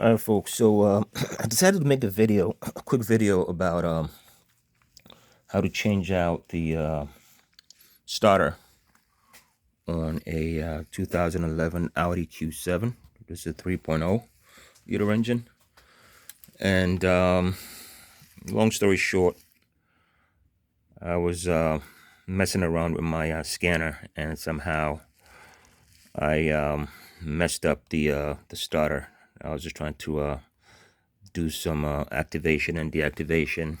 All right, folks. So I decided to make a quick video about how to change out the starter on a 2011 Audi Q7. This is a 3.0 liter engine. And long story short, I was messing around with my scanner, and somehow I messed up the starter. I was just trying to do some activation and deactivation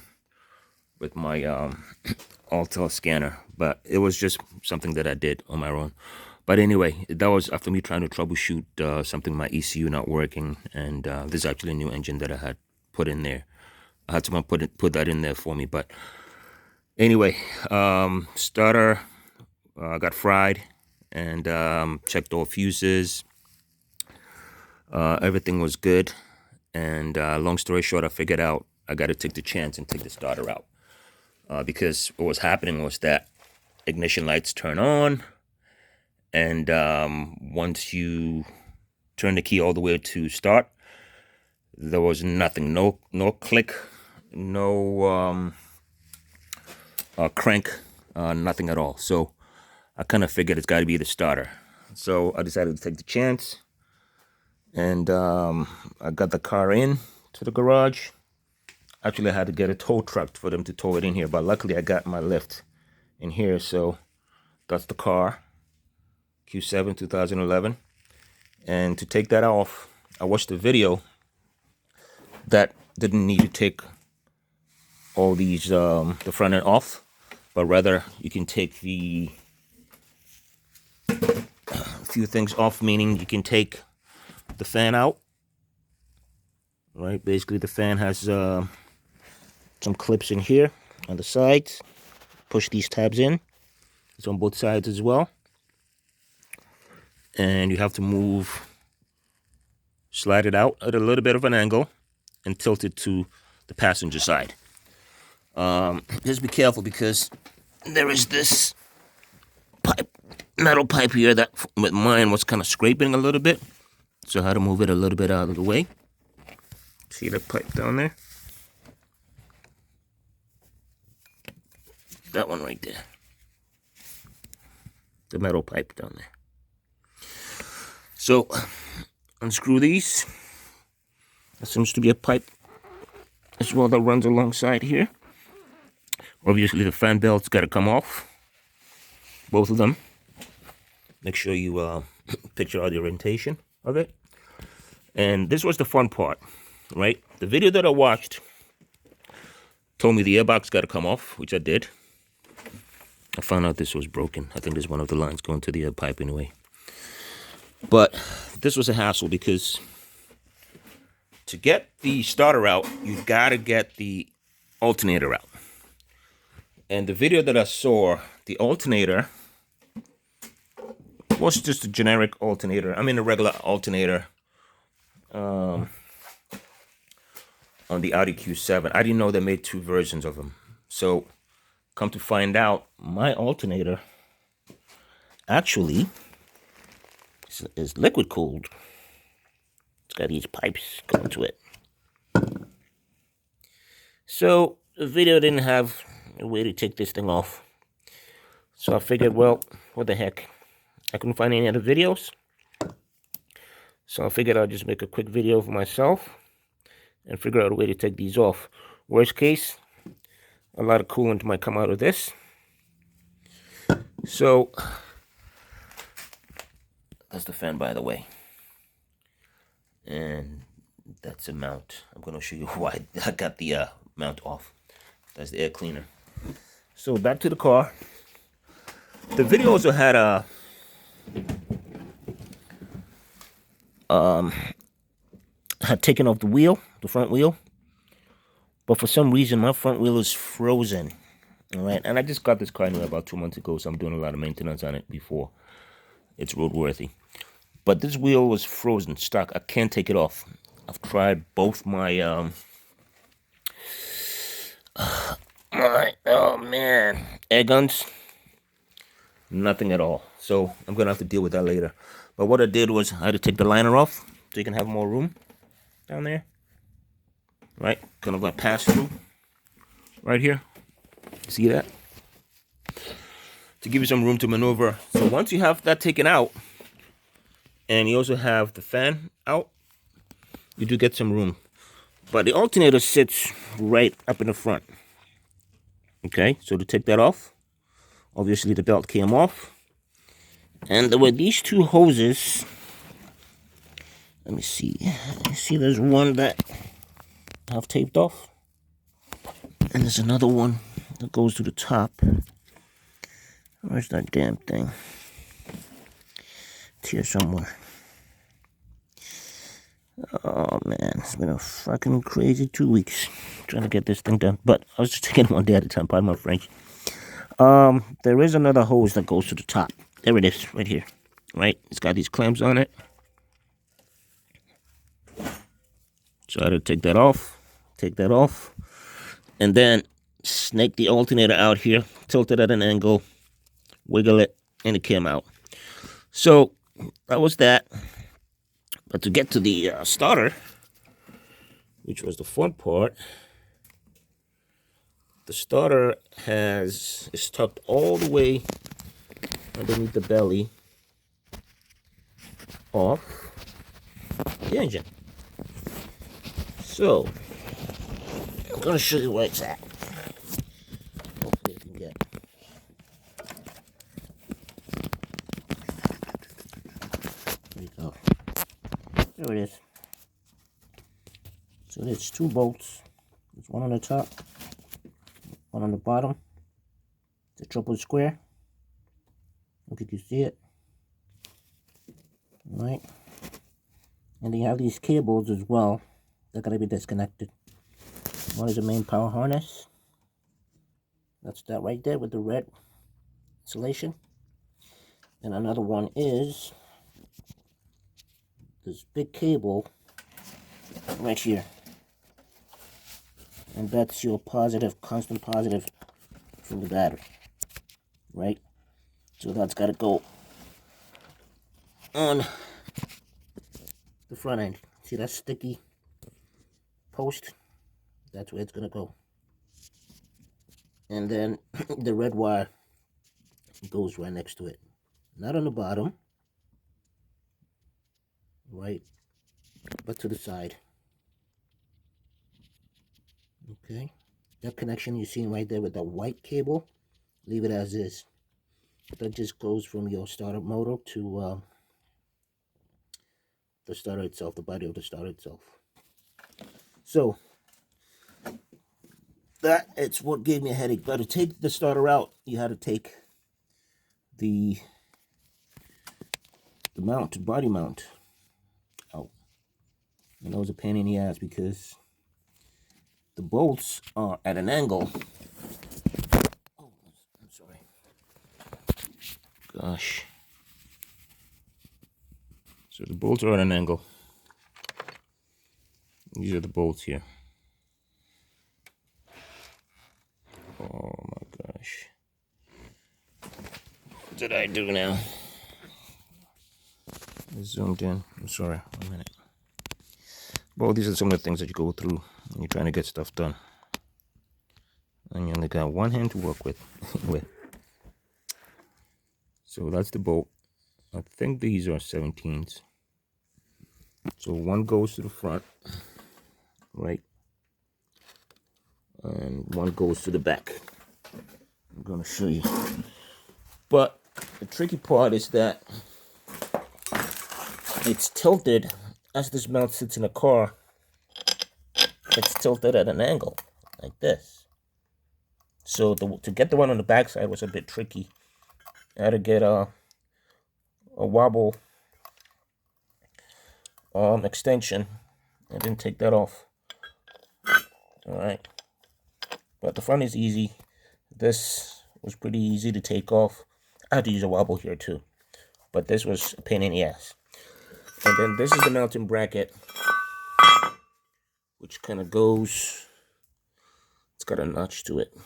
with my Alta scanner, but it was just something that I did on my own. But anyway, that was after me trying to troubleshoot something, my ECU not working, and this is actually a new engine that I had put in there. I had someone put that in there for me. But anyway, starter got fried, and checked all fuses. Everything was good, and long story short, I figured out I got to take the chance and take the starter out. Because what was happening was that ignition lights turn on, and once you turn the key all the way to start, there was nothing, no click, no crank, nothing at all. So I kind of figured it's got to be the starter. So I decided to take the chance, and I got the car in to the garage. Actually, I had to get a tow truck for them to tow it in here, but luckily I got my lift in here. So that's the car, Q7 2011. And to take that off, I watched a video that didn't need to take all these, the front end off, but rather you can take the few things off, meaning you can take the fan out, right? Basically, the fan has some clips in here on the sides. Push these tabs in. It's on both sides as well. And you have to slide it out at a little bit of an angle and tilt it to the passenger side. Just be careful, because there is this metal pipe here that with mine was kind of scraping a little bit. So I had to move it a little bit out of the way. See the pipe down there? That one right there. The metal pipe down there. So unscrew these. There seems to be a pipe as well that runs alongside here. Obviously the fan belt's got to come off. Both of them. Make sure you picture out the orientation of it. And this was the fun part, right? The video that I watched told me the airbox got to come off, which I did. I found out this was broken. I think there's one of the lines going to the air pipe anyway. But this was a hassle, because to get the starter out, you gotta get the alternator out. And the video that I saw, the alternator was just a generic alternator. I mean, a regular alternator on the Audi Q7. I didn't know they made two versions of them. So come to find out, my alternator actually is liquid cooled. It's got these pipes going to it. So the video didn't have a way to take this thing off. So I figured, well, what the heck? I couldn't find any other videos. So I figured I'd just make a quick video for myself and figure out a way to take these off. Worst case, a lot of coolant might come out of this. So that's the fan, by the way. And that's a mount. I'm going to show you why I got the mount off. That's the air cleaner. So back to the car. The video also had a had taken off the wheel, the front wheel. But for some reason, my front wheel is frozen. All right, and I just got this car new about 2 months ago, so I'm doing a lot of maintenance on it before it's roadworthy. But this wheel was frozen, stuck. I can't take it off. I've tried both my air guns. Nothing at all. So I'm gonna have to deal with that later. But what I did was I had to take the liner off so you can have more room. down there, right? Kind of a pass through right here. See that? To give you some room to maneuver. So once you have that taken out, and you also have the fan out, you do get some room. But the alternator sits right up in the front. Okay, so to take that off, obviously the belt came off. And there were these two hoses. Let me see. You see there's one that I've taped off. And there's another one that goes to the top. Where's that damn thing? It's here somewhere. Oh man, it's been a fucking crazy 2 weeks trying to get this thing done. But I was just taking one day at a time, pardon my French. There is another hose that goes to the top. There it is, right here. Right? It's got these clamps on it. So I had to take that off, and then snake the alternator out here, tilt it at an angle, wiggle it, and it came out. So that was that. But to get to the starter, which was the front part, the starter is tucked all the way underneath the belly of the engine. So I'm going to show you where it's at. Hopefully you can get. There you go. There it is. So there's two bolts. There's one on the top, one on the bottom. It's a triple square. Hope you can see it. All right. And then you have these cables as well. They're going to be disconnected. One is the main power harness. That's that right there with the red insulation. And another one is this big cable right here. And that's your positive, constant positive from the battery. Right? So that's got to go on the front end. See that sticky post? That's where it's going to go. And then the red wire goes right next to it. Not on the bottom, right, but to the side. Okay. That connection you're seeing right there with the white cable, leave it as is. That just goes from your starter motor to the starter itself, the body of the starter itself. So that it's what gave me a headache. But to take the starter out, you had to take the mount, body mount out. And that was a pain in the ass because the bolts are at an angle. Oh, I'm sorry. Gosh. So the bolts are at an angle. These are the bolts here. Oh my gosh. What did I do now? I zoomed in. I'm sorry. 1 minute. Well, these are some of the things that you go through when you're trying to get stuff done. And you only got one hand to work with. So that's the bolt. I think these are 17s. So one goes to the front, right? And one goes to the back. I'm going to show you. But the tricky part is that it's tilted as this mount sits in a car. It's tilted at an angle like this. So to get the one on the back side was a bit tricky. I had to get a wobble extension. I didn't take that off. All right, but the front is easy. This was pretty easy to take off. I had to use a wobble here too, but this was a pain in the ass. And then this is the mounting bracket, which kind of goes, it's got a notch to it.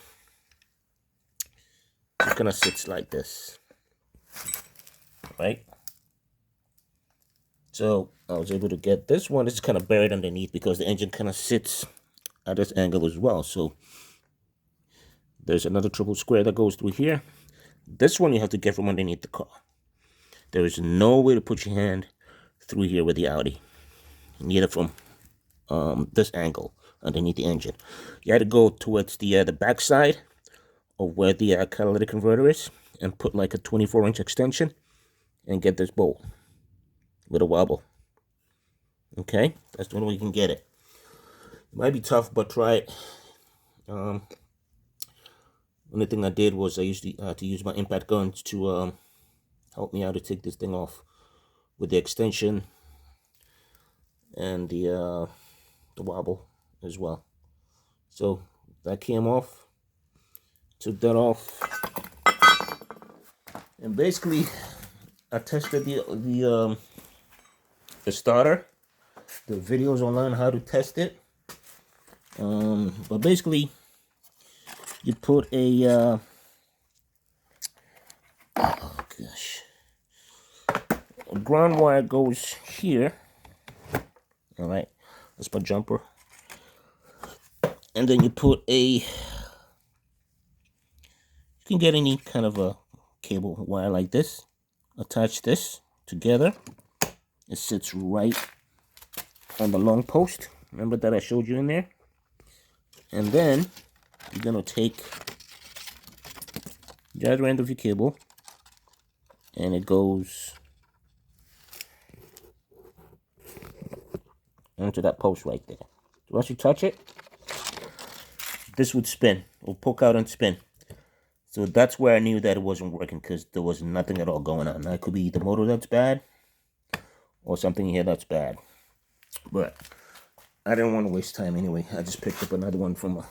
It kind of sits like this, right? So I was able to get this one. This is kind of buried underneath because the engine kind of sits at this angle as well. So there's another triple square that goes through here. This one you have to get from underneath the car. There is no way to put your hand through here with the Audi. You need it from this angle underneath the engine. You had to go towards the back side of where the catalytic converter is and put like a 24-inch extension and get this bolt with a wobble. Okay, that's the only way you can get it. It might be tough, but try it. Only thing I did was I used to use my impact guns to help me out to take this thing off with the extension and the wobble as well. So that came off. Took that off, and basically I tested the starter. The videos online how to test it. But basically, you put a oh gosh, a ground wire goes here. All right, that's my jumper, and then you put a. You can get any kind of a cable wire like this. Attach this together. It sits right on the long post. Remember that I showed you in there? And then you're gonna take the other end of your cable, and it goes onto that post right there. So once you touch it, this would spin. It will poke out and spin. So that's where I knew that it wasn't working, because there was nothing at all going on. Now, it could be the motor that's bad or something here that's bad. But I didn't want to waste time anyway. I just picked up another one from a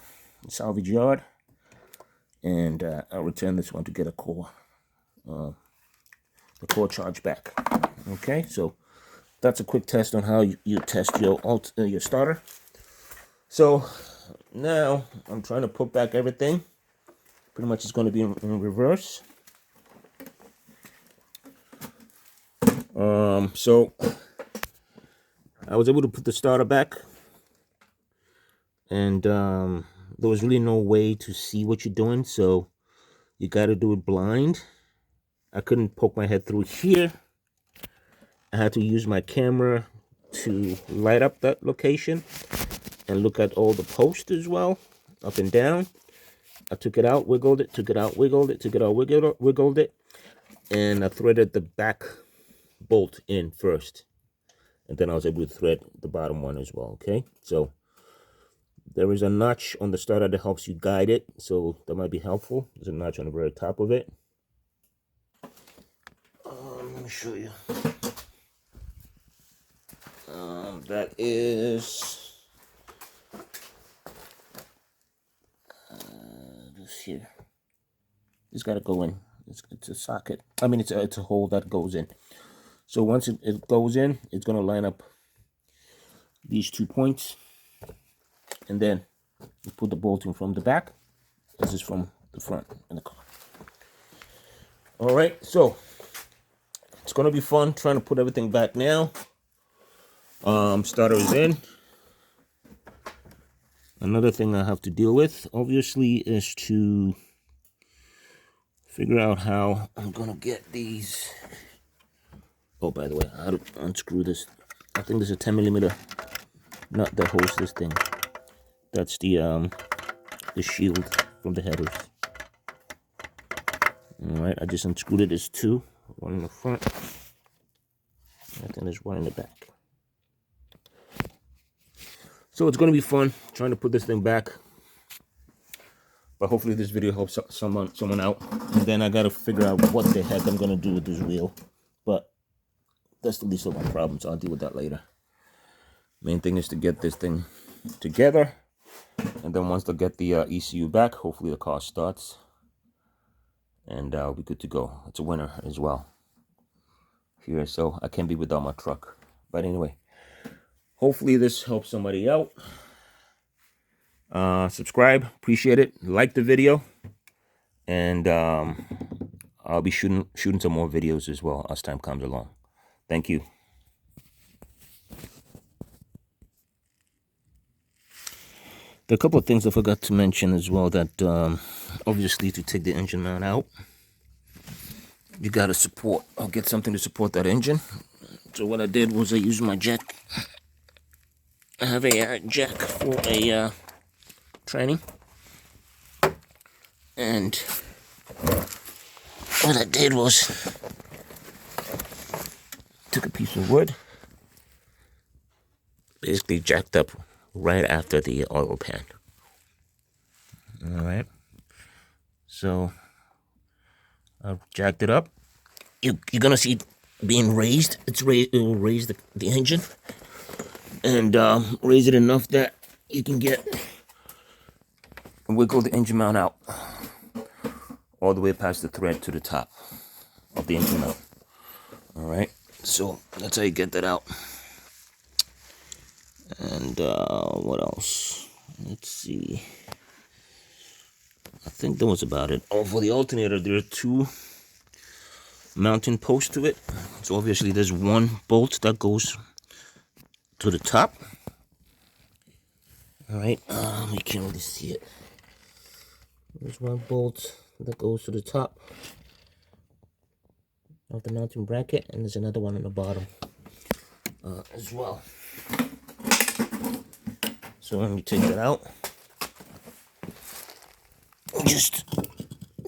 salvage yard, and I'll return this one to get a core, the core charge back. Okay, so that's a quick test on how you test your starter. So now I'm trying to put back everything. Pretty much it's going to be in reverse. So I was able to put the starter back, and there was really no way to see what you're doing, so you got to do it blind. I couldn't poke my head through here. I had to use my camera to light up that location and look at all the posts as well, up and down. I took it out, wiggled it, took it out, wiggled it, took it out, wiggled it, and I threaded the back bolt in first. And then I was able to thread the bottom one as well, okay? So there is a notch on the starter that helps you guide it, so that might be helpful. There's a notch on the very top of it. Let me show you. That is this here. It's got to go in. It's a socket. I mean, it's a hole that goes in. So once it goes in, it's going to line up these 2 points, and then you put the bolting from the back. This is from the front in the car. All right, so it's going to be fun trying to put everything back now. Starter is in. Another thing I have to deal with, obviously, is to figure out how I'm going to get these. Oh, by the way, how to unscrew this. I think there's a 10mm nut that holds this thing. That's the shield from the headers. All right, I just unscrewed it. There's two, one in the front. I think there's one in the back. So it's going to be fun trying to put this thing back. But hopefully this video helps someone out. And then I got to figure out what the heck I'm going to do with this wheel. But that's the least of my problems. I'll deal with that later. Main thing is to get this thing together. And then once I get the ECU back, hopefully the car starts. And I'll be good to go. It's a winter as well here, so I can't be without my truck. But anyway, hopefully this helps somebody out. Subscribe, appreciate it. Like the video, and I'll be shooting some more videos as well as time comes along. Thank you. There are a couple of things I forgot to mention as well, that obviously to take the engine mount out, you got to support, or get something to support that engine. So what I did was I used my jack. I have a jack for a training, and what I did was took a piece of wood, basically jacked up right after the oil pan. All right, so I've jacked it up. You're gonna see it being raised. It will raise the engine, and raise it enough that you can wiggle the engine mount out all the way past the thread to the top of the engine mount. All right, so that's how you get that out. And what else? Let's see. I think that was about it. Oh, for the alternator, there are two mounting posts to it. So obviously there's one bolt that goes to the top. All right, you can't really see it. There's one bolt that goes to the top of the mounting bracket, and there's another one on the bottom as well. So when we take that out, just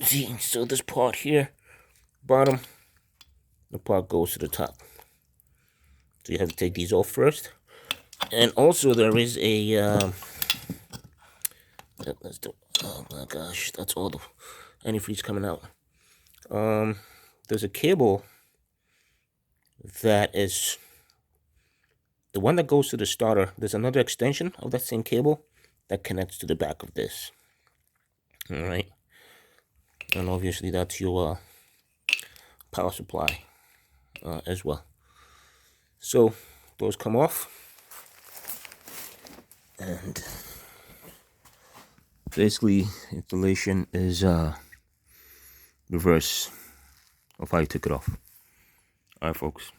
see, so this part here, bottom, the part goes to the top. So you have to take these off first. And also there is a oh my gosh, that's all the antifreeze coming out. There's a cable that is the one that goes to the starter. There's another extension of that same cable that connects to the back of this. All right, and obviously that's your power supply as well. So those come off, and basically installation is reverse of how you took it off. All right, folks.